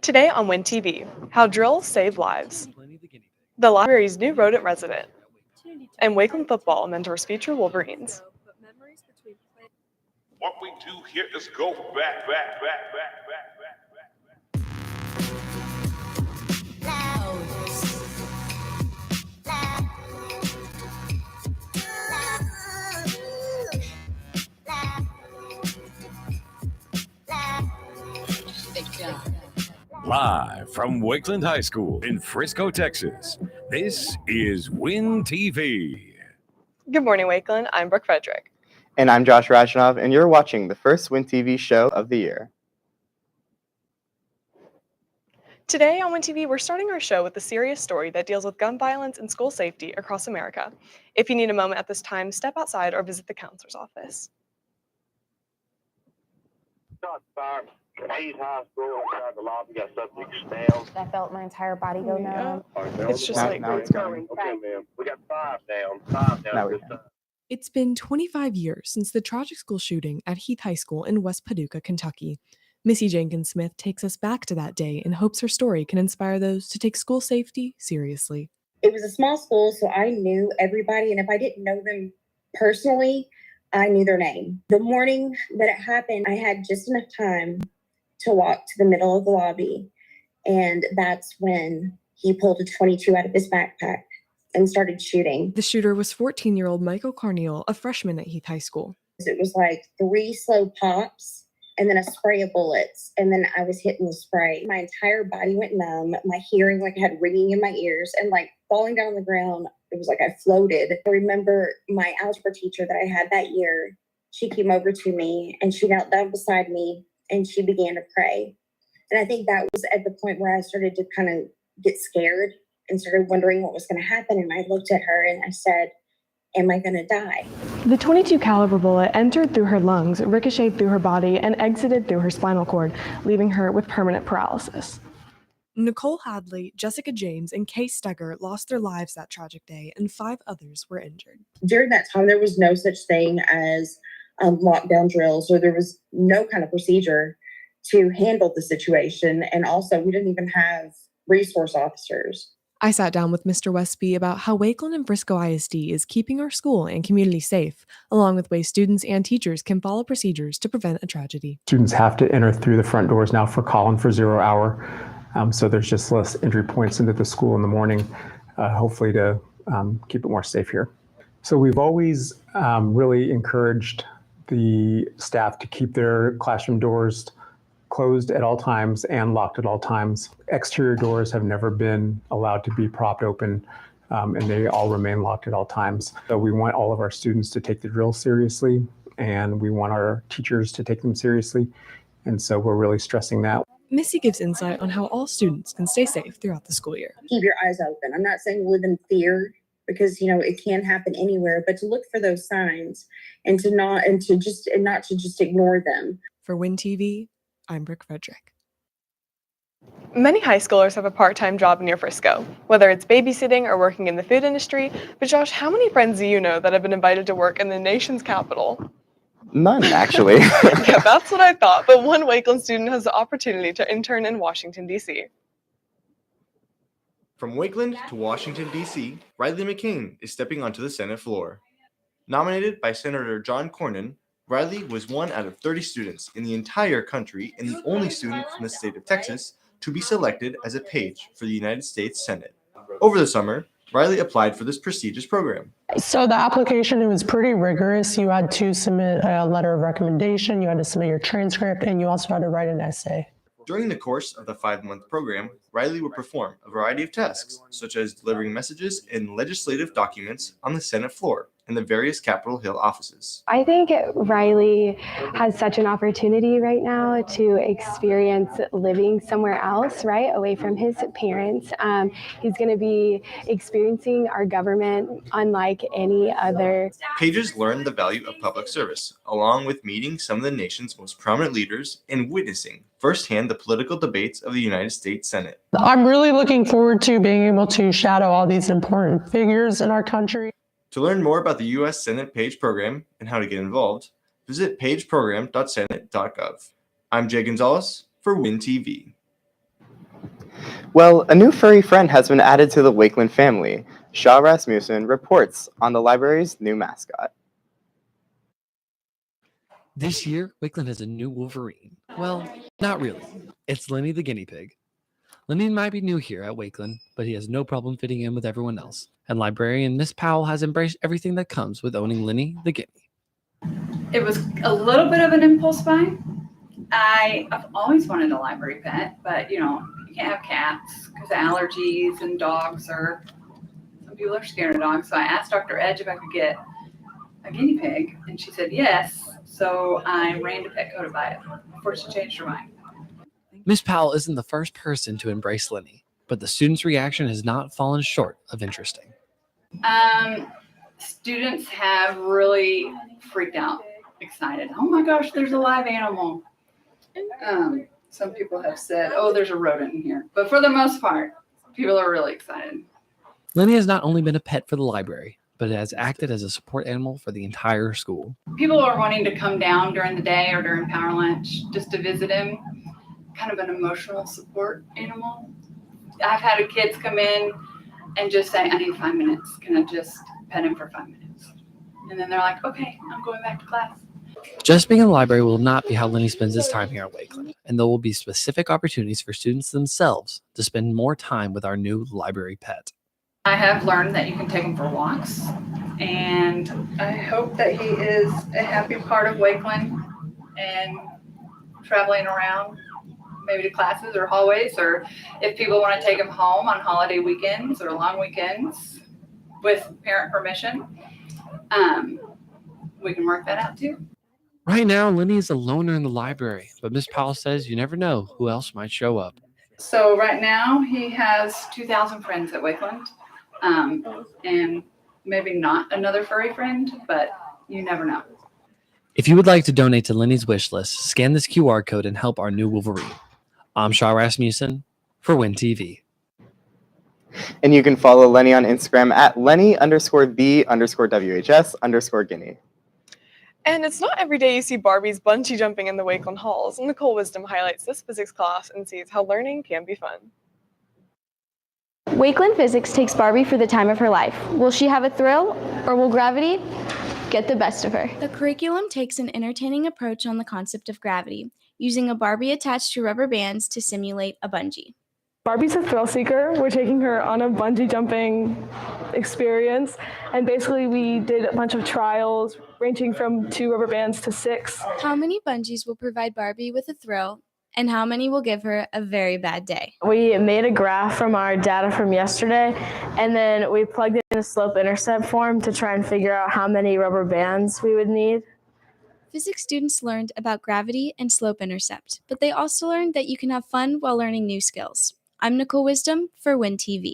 Today on Win TV, how drills save lives, the library's new rodent resident, and Wakeland football mentors future Wolverines. What we do here is go back. Live from Wakeland High School in Frisco, Texas, this is Win TV. Good morning, Wakeland. I'm Brooke Frederick. And I'm Josh Rajnov, and you're watching the first Win TV show of the year. Today on Win TV, we're starting our show with a serious story that deals with gun violence and school safety across America. If you need a moment at this time, step outside or visit the counselor's office. He's high school inside the lobby, got something down. I felt my entire body go numb. It's just like now it's going. Okay, ma'am. We got five down. Now we This can. time. It's been 25 years since the tragic school shooting at Heath High School in West Paducah, Kentucky. Missy Jenkins Smith takes us back to that day and hopes her story can inspire those to take school safety seriously. It was a small school, so I knew everybody, and if I didn't know them personally, I knew their name. The morning that it happened, I had just enough time to walk to the middle of the lobby, and that's when he pulled a .22 out of his backpack and started shooting. The shooter was 14-year-old Michael Carneal, a freshman at Heath High School. It was like 3 slow pops and then a spray of bullets, and then I was hitting the spray. My entire body went numb. My hearing I had ringing in my ears, and falling down on the ground, it was like I floated. I remember my algebra teacher that I had that year. She came over to me and she knelt down beside me and she began to pray. And I think that was at the point where I started to kind of get scared and started wondering what was going to happen. And I looked at her and I said, am I going to die? The .22 caliber bullet entered through her lungs, ricocheted through her body, and exited through her spinal cord, leaving her with permanent paralysis. Nicole Hadley, Jessica James, and Kay Steger lost their lives that tragic day, and 5 others were injured. During that time, there was no such thing as lockdown drills, or there was no kind of procedure to handle the situation. And also, we didn't even have resource officers. I sat down with Mr. Westby about how Wakeland and Frisco ISD is keeping our school and community safe, along with ways students and teachers can follow procedures to prevent a tragedy. Students have to enter through the front doors now for call-in for 0 hour. So there's just less entry points into the school in the morning, hopefully to keep it more safe here. So we've always really encouraged the staff to keep their classroom doors closed at all times and locked at all times. Exterior doors have never been allowed to be propped open, and they all remain locked at all times. So we want all of our students to take the drills seriously, and we want our teachers to take them seriously. And so we're really stressing that. Missy gives insight on how all students can stay safe throughout the school year. Keep your eyes open. I'm not saying live in fear, because it can happen anywhere, but to look for those signs and not to just ignore them. For Win TV, I'm Brooke Frederick. Many high schoolers have a part-time job near Frisco, whether it's babysitting or working in the food industry. But Josh, how many friends do you know that have been invited to work in the nation's capital? None, actually. Yeah, that's what I thought. But one Wakeland student has the opportunity to intern in Washington, D.C. From Wakeland to Washington, D.C., Riley McCain is stepping onto the Senate floor. Nominated by Senator John Cornyn, Riley was 1 out of 30 students in the entire country and the only student from the state of Texas to be selected as a page for the United States Senate. Over the summer, Riley applied for this prestigious program. So the application, it was pretty rigorous. You had to submit a letter of recommendation, you had to submit your transcript, and you also had to write an essay. During the course of the 5-month program, Riley would perform a variety of tasks, such as delivering messages and legislative documents on the Senate floor and the various Capitol Hill offices. I think Riley has such an opportunity right now to experience living somewhere else, right, away from his parents. He's going to be experiencing our government unlike any other. Pages learn the value of public service, along with meeting some of the nation's most prominent leaders and witnessing firsthand the political debates of the United States Senate. I'm really looking forward to being able to shadow all these important figures in our country. To learn more about the U.S. Senate PAGE program and how to get involved, visit pageprogram.senate.gov. I'm Jay Gonzalez for Win TV. Well, a new furry friend has been added to the Wakeland family. Shaw Rasmussen reports on the library's new mascot. This year, Wakeland has a new Wolverine. Well, not really. It's Lenny the guinea pig. Lenny might be new here at Wakeland, but he has no problem fitting in with everyone else. And librarian Miss Powell has embraced everything that comes with owning Lenny the guinea. It was a little bit of an impulse buy. I've always wanted a library pet, but you can't have cats because of allergies, and dogs are, some people are scared of dogs. So I asked Dr. Edge if I could get a guinea pig, and she said yes. So I ran to Petco to buy it before she changed her mind. Miss Powell isn't the first person to embrace Lenny, but the students' reaction has not fallen short of interesting. Students have really freaked out, excited. Oh my gosh, there's a live animal. Some people have said, oh, there's a rodent in here. But for the most part, people are really excited. Lenny has not only been a pet for the library, but it has acted as a support animal for the entire school. People are wanting to come down during the day or during power lunch just to visit him. Kind of an emotional support animal. I've had kids come in and just say, I need 5 minutes. Can I just pet him for 5 minutes? And then they're like, okay, I'm going back to class. Just being in the library will not be how Lenny spends his time here at Wakeland, and there will be specific opportunities for students themselves to spend more time with our new library pet. I have learned that you can take him for walks, and I hope that he is a happy part of Wakeland and traveling around, maybe to classes or hallways, or if people want to take him home on holiday weekends or long weekends with parent permission, we can work that out too. Right now, Lenny is a loner in the library, but Miss Powell says you never know who else might show up. So right now he has 2,000 friends at Wakeland, and maybe not another furry friend, but you never know. If you would like to donate to Lenny's wish list, scan this QR code and help our new Wolverine. I'm Shaw Rasmussen for Win TV. And you can follow Lenny on Instagram at Lenny_the_WHS_Guinea. And it's not every day you see Barbies bungee jumping in the Wakeland halls. Nicole Wisdom highlights this physics class and sees how learning can be fun. Wakeland Physics takes Barbie for the time of her life. Will she have a thrill, or will gravity get the best of her? The curriculum takes an entertaining approach on the concept of gravity, using a Barbie attached to rubber bands to simulate a bungee. Barbie's a thrill seeker. We're taking her on a bungee jumping experience, and basically we did a bunch of trials ranging from 2 rubber bands to 6. How many bungees will provide Barbie with a thrill, and how many will give her a very bad day? We made a graph from our data from yesterday, and then we plugged in a slope-intercept form to try and figure out how many rubber bands we would need. Physics students learned about gravity and slope-intercept, but they also learned that you can have fun while learning new skills. I'm Nicole Wisdom for Win TV.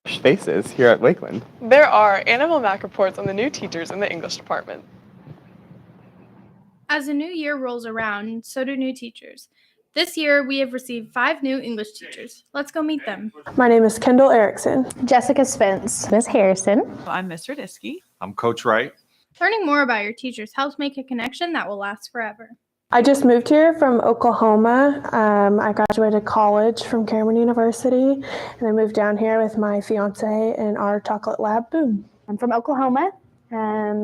Faces here at Wakeland. There are Animal Mac reports on the new teachers in the English department. As a new year rolls around, so do new teachers. This year, we have received 5 new English teachers. Let's go meet them. My name is Kendall Erickson. Jessica Spence. Miss Harrison. I'm Miss Radisky. I'm Coach Wright. Learning more about your teachers helps make a connection that will last forever. I just moved here from Oklahoma. I graduated college from Cameron University, and I moved down here with my fiance in our chocolate lab, Boom. I'm from Oklahoma.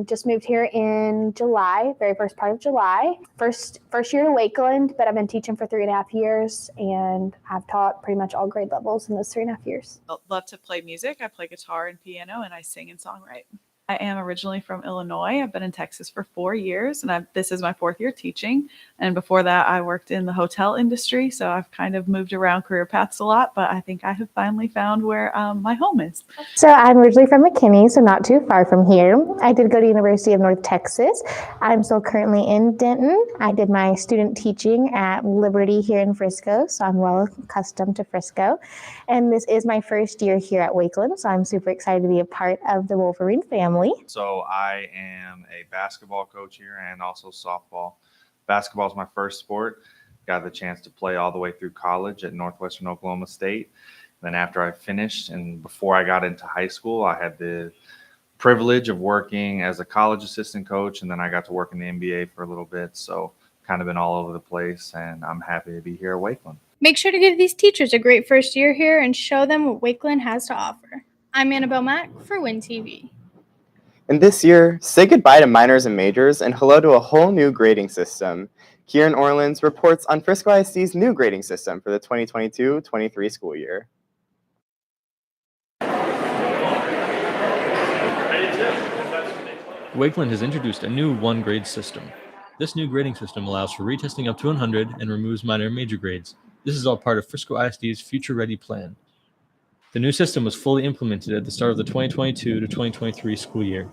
Just moved here in July, very first part of July. First year in Wakeland, but I've been teaching for 3.5 years, and I've taught pretty much all grade levels in those 3.5 years. I love to play music. I play guitar and piano, and I sing and songwrite. I am originally from Illinois. I've been in Texas for 4 years, and this is my 4th year teaching. And before that, I worked in the hotel industry, so I've kind of moved around career paths a lot, but I think I have finally found where my home is. So I'm originally from McKinney, so not too far from here. I did go to University of North Texas. I'm still currently in Denton. I did my student teaching at Liberty here in Frisco, so I'm well accustomed to Frisco. And this is my first year here at Wakeland, so I'm super excited to be a part of the Wolverine family. So I am a basketball coach here and also softball. Basketball is my first sport. Got the chance to play all the way through college at Northwestern Oklahoma State. Then after I finished and before I got into high school, I had the privilege of working as a college assistant coach, and then I got to work in the NBA for a little bit. So kind of been all over the place, and I'm happy to be here at Wakeland. Make sure to give these teachers a great first year here and show them what Wakeland has to offer. I'm Annabelle Mack for Win TV. And this year, say goodbye to minors and majors and hello to a whole new grading system. Kieran Orleans reports on Frisco ISD's new grading system for the 2022-23 school year. Wakeland has introduced a new one-grade system. This new grading system allows for retesting up to 100 and removes minor and major grades. This is all part of Frisco ISD's Future Ready plan. The new system was fully implemented at the start of the 2022-2023 school year.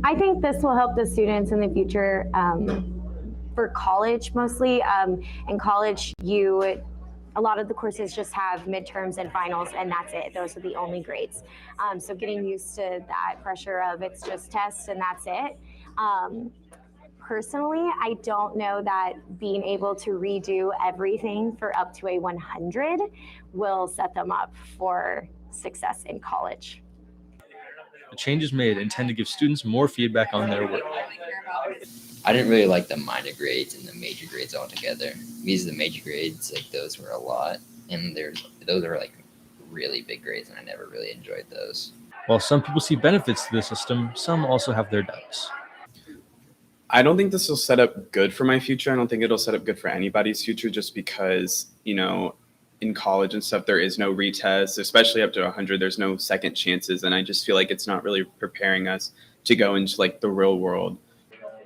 I think this will help the students in the future for college mostly. In college, a lot of the courses just have midterms and finals, and that's it. Those are the only grades. So getting used to that pressure of it's just tests and that's it. Personally, I don't know that being able to redo everything for up to a 100 will set them up for success in college. The changes made intend to give students more feedback on their work. I didn't really like the minor grades and the major grades altogether. These are the major grades, like those were a lot, and those are like really big grades, and I never really enjoyed those. While some people see benefits to the system, some also have their doubts. I don't think this will set up good for my future. I don't think it'll set up good for anybody's future just because, in college and stuff, there is no retest, especially up to 100. There's no second chances. And I just feel like it's not really preparing us to go into like the real world.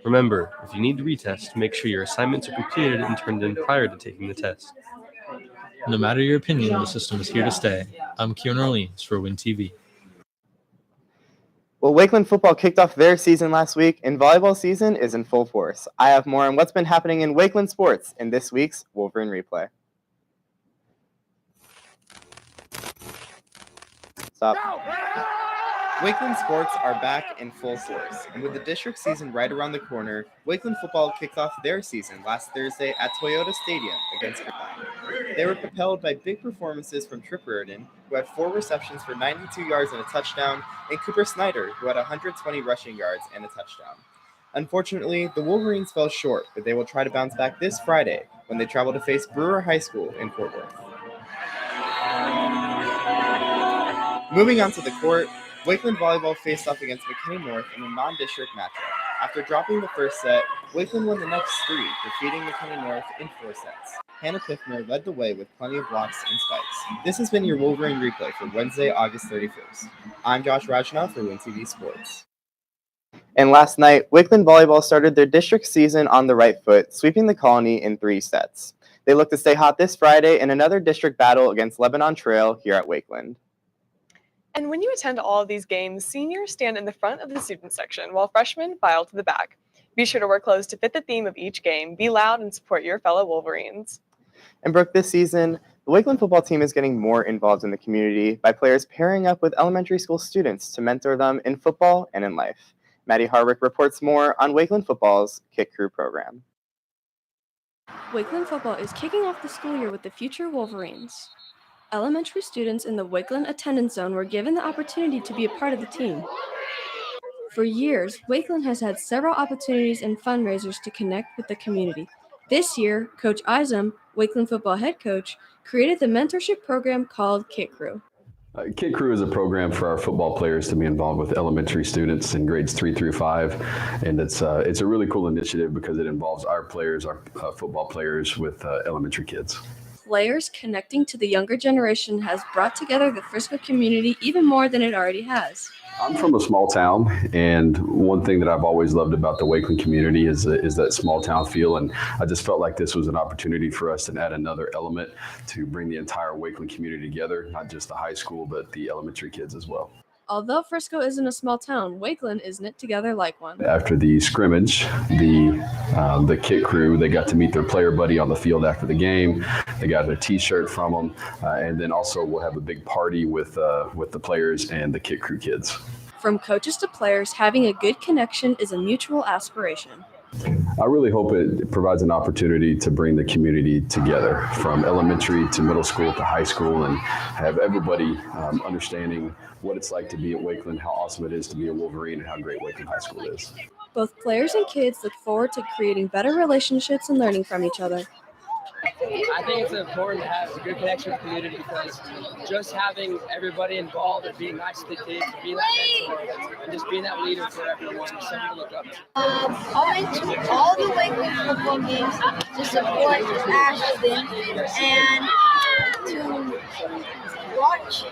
Remember, if you need to retest, make sure your assignments are completed and turned in prior to taking the test. No matter your opinion, the system is here to stay. I'm Kieran Orleans for Win TV. Well, Wakeland football kicked off their season last week, and volleyball season is in full force. I have more on what's been happening in Wakeland sports in this week's Wolverine Replay. Stop. Wakeland sports are back in full force, and with the district season right around the corner, Wakeland football kicked off their season last Thursday at Toyota Stadium against Irvine. They were propelled by big performances from Trip Reardon, who had 4 receptions for 92 yards and a touchdown, and Cooper Snyder, who had 120 rushing yards and a touchdown. Unfortunately, the Wolverines fell short, but they will try to bounce back this Friday when they travel to face Brewer High School in Fort Worth. Moving on to the court, Wakeland volleyball faced off against McKinney North in a non-district matchup. After dropping the first set, Wakeland won the next 3, defeating McKinney North in 4 sets. Hannah Piffner led the way with plenty of blocks and spikes. This has been your Wolverine Replay for Wednesday, August 31st. I'm Josh Rajna for Win TV Sports. And last night, Wakeland volleyball started their district season on the right foot, sweeping the Colony in 3 sets. They look to stay hot this Friday in another district battle against Lebanon Trail here at Wakeland. And when you attend all of these games, seniors stand in the front of the student section while freshmen file to the back. Be sure to wear clothes to fit the theme of each game, be loud, and support your fellow Wolverines. And Brooke, this season, the Wakeland football team is getting more involved in the community by players pairing up with elementary school students to mentor them in football and in life. Maddie Harwick reports more on Wakeland football's Kick Crew program. Wakeland football is kicking off the school year with the Future Wolverines. Elementary students in the Wakeland attendance zone were given the opportunity to be a part of the team. For years, Wakeland has had several opportunities and fundraisers to connect with the community. This year, Coach Isom, Wakeland football head coach, created the mentorship program called Kick Crew. Kick Crew is a program for our football players to be involved with elementary students in grades 3 through 5, and it's a really cool initiative because it involves our players, our football players, with elementary kids. Players connecting to the younger generation has brought together the Frisco community even more than it already has. I'm from a small town, and one thing that I've always loved about the Wakeland community is that small town feel, and I just felt like this was an opportunity for us to add another element to bring the entire Wakeland community together, not just the high school, but the elementary kids as well. Although Frisco isn't a small town, Wakeland is knit together like one. After the scrimmage, the Kick Crew, they got to meet their player buddy on the field after the game. They got their T-shirt from them, and then also we'll have a big party with the players and the Kick Crew kids. From coaches to players, having a good connection is a mutual aspiration. I really hope it provides an opportunity to bring the community together from elementary to middle school to high school and have everybody understanding what it's like to be at Wakeland, how awesome it is to be a Wolverine, and how great Wakeland High School is. Both players and kids look forward to creating better relationships and learning from each other. I think it's important to have a good connection with the community because just having everybody involved and being nice to the kids, being that mentor, and just being that leader for everyone is something to look up to. I went to all the Wakeland football games to support Ashton and to watch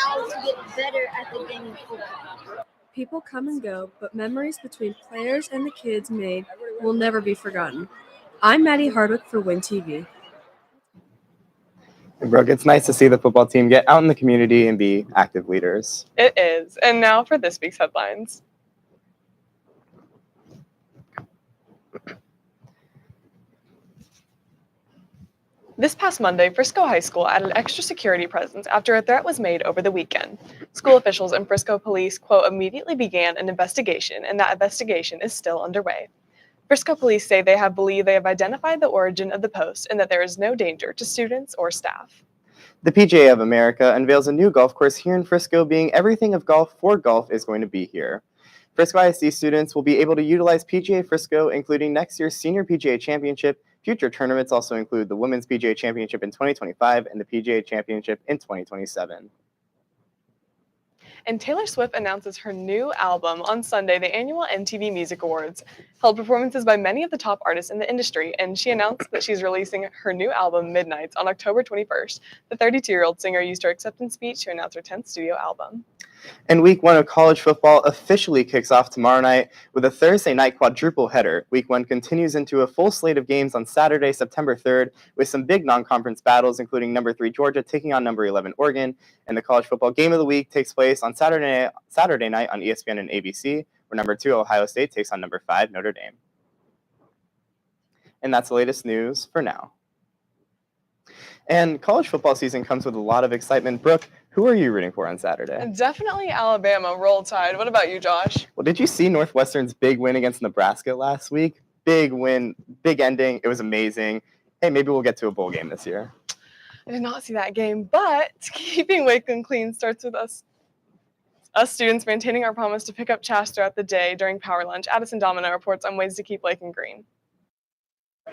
Al to get better at the game of football. People come and go, but memories between players and the kids made will never be forgotten. I'm Maddie Hardwick for Win TV. Brooke, it's nice to see the football team get out in the community and be active leaders. It is. And now for this week's headlines. This past Monday, Frisco High School added extra security presence after a threat was made over the weekend. School officials and Frisco police, quote, immediately began an investigation, and that investigation is still underway. Frisco police say they believe they have identified the origin of the post and that there is no danger to students or staff. The PGA of America unveils a new golf course here in Frisco, being everything of golf for golf is going to be here. Frisco ISD students will be able to utilize PGA Frisco, including next year's Senior PGA Championship. Future tournaments also include the Women's PGA Championship in 2025 and the PGA Championship in 2027. And Taylor Swift announces her new album on Sunday. The annual MTV Music Awards held performances by many of the top artists in the industry, and she announced that she's releasing her new album, Midnights, on October 21st. The 32-year-old singer used her acceptance speech to announce her 10th studio album. And week 1 of college football officially kicks off tomorrow night with a Thursday night quadruple header. Week 1 continues into a full slate of games on Saturday, September 3rd, with some big non-conference battles, including number 3 Georgia taking on number 11 Oregon. And the college football game of the week takes place on Saturday night on ESPN and ABC, where number 2 Ohio State takes on number 5 Notre Dame. And that's the latest news for now. And college football season comes with a lot of excitement. Brooke, who are you rooting for on Saturday? Definitely Alabama. Roll Tide. What about you, Josh? Well, did you see Northwestern's big win against Nebraska last week? Big win, big ending. It was amazing. Hey, maybe we'll get to a bowl game this year. I did not see that game, but keeping Wakeland clean starts with us students maintaining our promise to pick up trash throughout the day during Power Lunch. Addison Domino reports on ways to keep Wakeland green.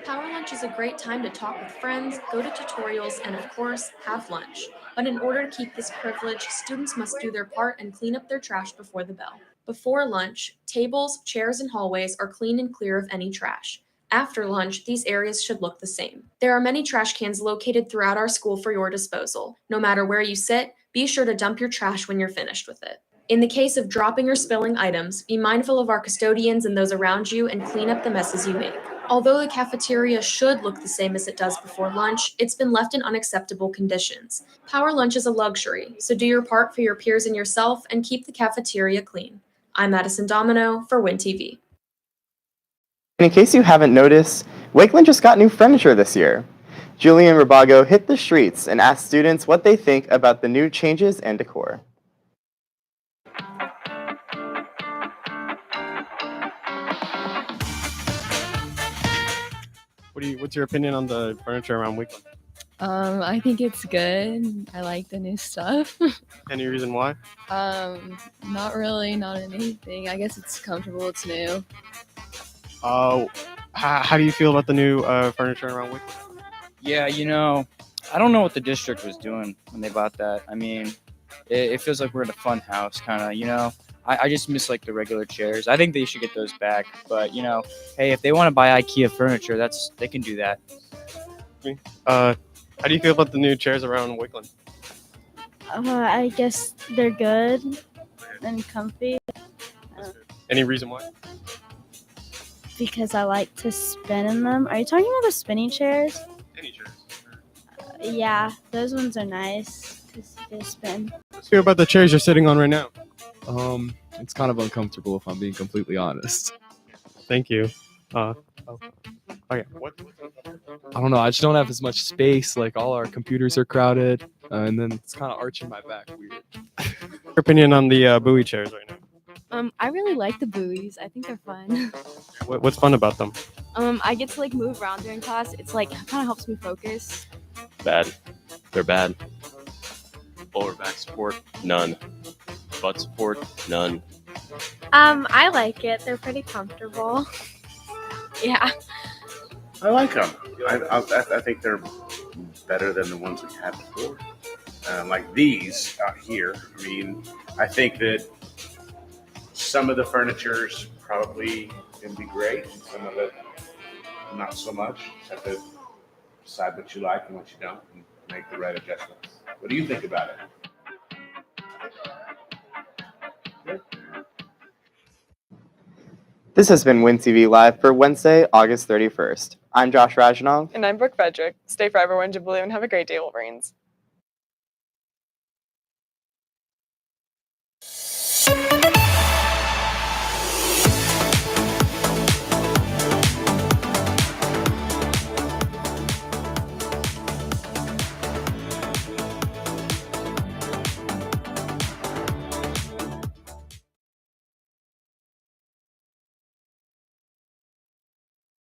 Power lunch is a great time to talk with friends, go to tutorials, and of course, have lunch. But in order to keep this privilege, students must do their part and clean up their trash before the bell. Before lunch, tables, chairs, and hallways are clean and clear of any trash. After lunch, these areas should look the same. There are many trash cans located throughout our school for your disposal. No matter where you sit, be sure to dump your trash when you're finished with it. In the case of dropping or spilling items, be mindful of our custodians and those around you and clean up the messes you make. Although the cafeteria should look the same as it does before lunch, it's been left in unacceptable conditions. Power lunch is a luxury, so do your part for your peers and yourself and keep the cafeteria clean. I'm Addison Domino for Win TV. And in case you haven't noticed, Wakeland just got new furniture this year. Julian Rabago hit the streets and asked students what they think about the new changes and decor. What's your opinion on the furniture around Wakeland? I think it's good. I like the new stuff. Any reason why? Not really, not anything. I guess it's comfortable, it's new. How do you feel about the new furniture around Wakeland? Yeah, I don't know what the district was doing when they bought that. I mean, it feels like we're in a fun house, kind of, I just miss like the regular chairs. I think they should get those back. But hey, if they want to buy IKEA furniture, they can do that. How do you feel about the new chairs around Wakeland? I guess they're good and comfy. Any reason why? Because I like to spin in them. Are you talking about the spinning chairs? Any chairs. Yeah, those ones are nice because they spin. Let's hear about the chairs you're sitting on right now. It's kind of uncomfortable if I'm being completely honest. Thank you. Okay. What? I don't know. I just don't have as much space. Like all our computers are crowded, and then it's kind of arching my back weird. Your opinion on the buoy chairs right now? I really like the buoys. I think they're fun. What's fun about them? I get to move around during class. It's kind of helps me focus. Bad. They're bad. Lower back support, none. Butt support, none. I like it. They're pretty comfortable. Yeah. I like them. I think they're better than the ones we had before. Like these out here. I mean, I think that some of the furniture's probably can be great, and some of it not so much. You have to decide what you like and what you don't, and make the right adjustments. What do you think about it? This has been WinTV Live for Wednesday, August 31st. I'm Josh Rajanong. And I'm Brooke Frederick. Stay forever, Winja Blue, and have a great day, Wolverines.